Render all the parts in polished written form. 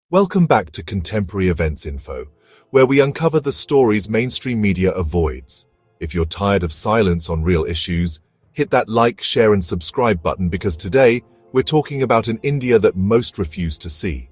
Welcome back to Contemporary Events Info, where we uncover the stories mainstream media avoids. If you're tired of silence on real issues, hit that like, share and subscribe button because today we're talking about an India that most refuse to see.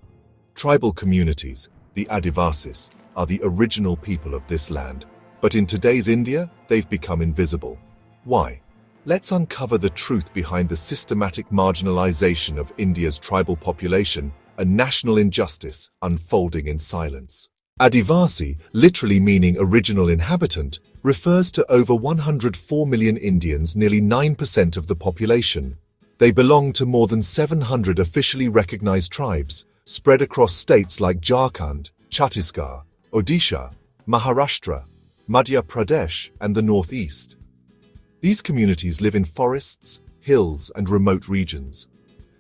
Tribal communities, the Adivasis, are the original people of this land. But in today's India, they've become invisible. Why? Let's uncover the truth behind the systematic marginalization of India's tribal population, a national injustice unfolding in silence. Adivasi, literally meaning original inhabitant, refers to over 104 million Indians, nearly 9% of the population. They belong to more than 700 officially recognized tribes, spread across states like Jharkhand, Chhattisgarh, Odisha, Maharashtra, Madhya Pradesh, and the Northeast. These communities live in forests, hills, and remote regions.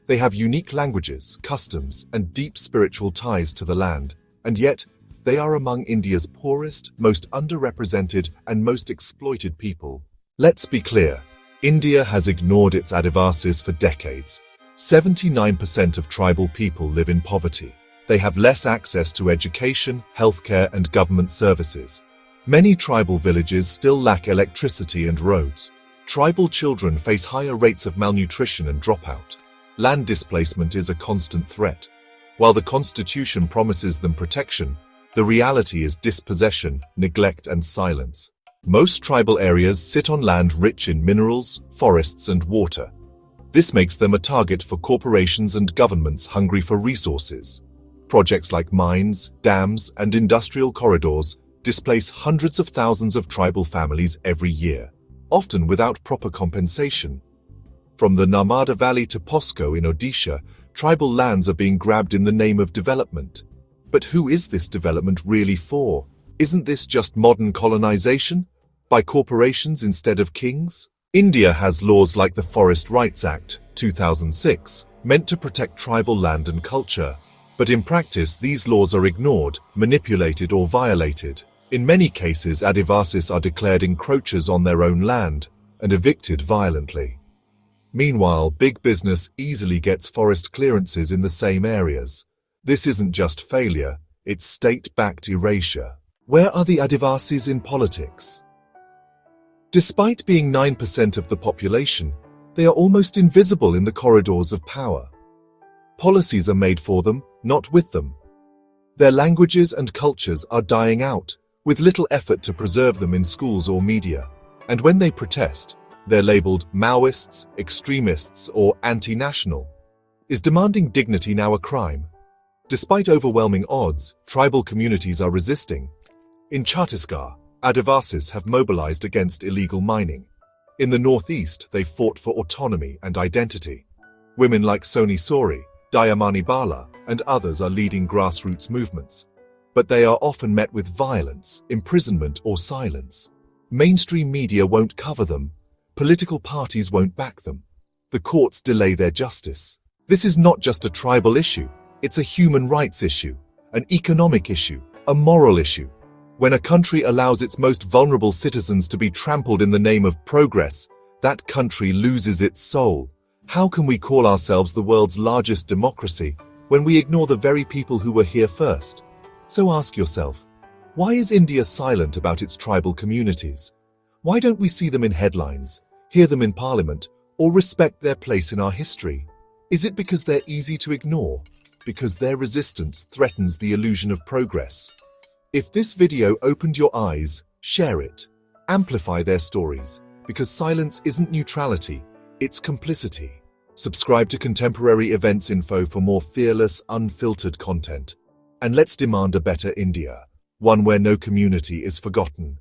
They have unique languages, customs, and deep spiritual ties to the land, and yet they are among India's poorest, most underrepresented, and most exploited people. Let's be clear, India has ignored its Adivasis for decades. 79% of tribal people live in poverty. They have less access to education, healthcare, and government services. Many tribal villages still lack electricity and roads. Tribal children face higher rates of malnutrition and dropout. Land displacement is a constant threat. While the Constitution promises them protection, the reality is dispossession, neglect, and silence. Most tribal areas sit on land rich in minerals, forests, and water. This makes them a target for corporations and governments hungry for resources. Projects like mines, dams, and industrial corridors displace hundreds of thousands of tribal families every year, often without proper compensation. From the Narmada Valley to Posco in Odisha, tribal lands are being grabbed in the name of development. But who is this development really for? Isn't this just modern colonization? By corporations instead of kings? India has laws like the Forest Rights Act, 2006, meant to protect tribal land and culture. But in practice, these laws are ignored, manipulated, or violated. In many cases, Adivasis are declared encroachers on their own land and evicted violently. Meanwhile, big business easily gets forest clearances in the same areas. This isn't just failure, it's state-backed erasure. Where are the Adivasis in politics? Despite being 9% of the population, they are almost invisible in the corridors of power. Policies are made for them, not with them. Their languages and cultures are dying out, with little effort to preserve them in schools or media. And when they protest, they're labeled Maoists, extremists, or anti-national. Is demanding dignity now a crime? Despite overwhelming odds, tribal communities are resisting. In Chhattisgarh, Adivasis have mobilized against illegal mining. In the Northeast, they fought for autonomy and identity. Women like Soni Sori, Dayamani Bala, and others are leading grassroots movements. But they are often met with violence, imprisonment, or silence. Mainstream media won't cover them. Political parties won't back them. The courts delay their justice. This is not just a tribal issue. It's a human rights issue, an economic issue, a moral issue. When a country allows its most vulnerable citizens to be trampled in the name of progress, that country loses its soul. How can we call ourselves the world's largest democracy when we ignore the very people who were here first? So ask yourself, why is India silent about its tribal communities? Why don't we see them in headlines, hear them in parliament, or respect their place in our history? Is it because they're easy to ignore? Because their resistance threatens the illusion of progress? If this video opened your eyes, share it. Amplify their stories, because silence isn't neutrality, it's complicity. Subscribe to Contemporary Events Info for more fearless, unfiltered content. And let's demand a better India, one where no community is forgotten,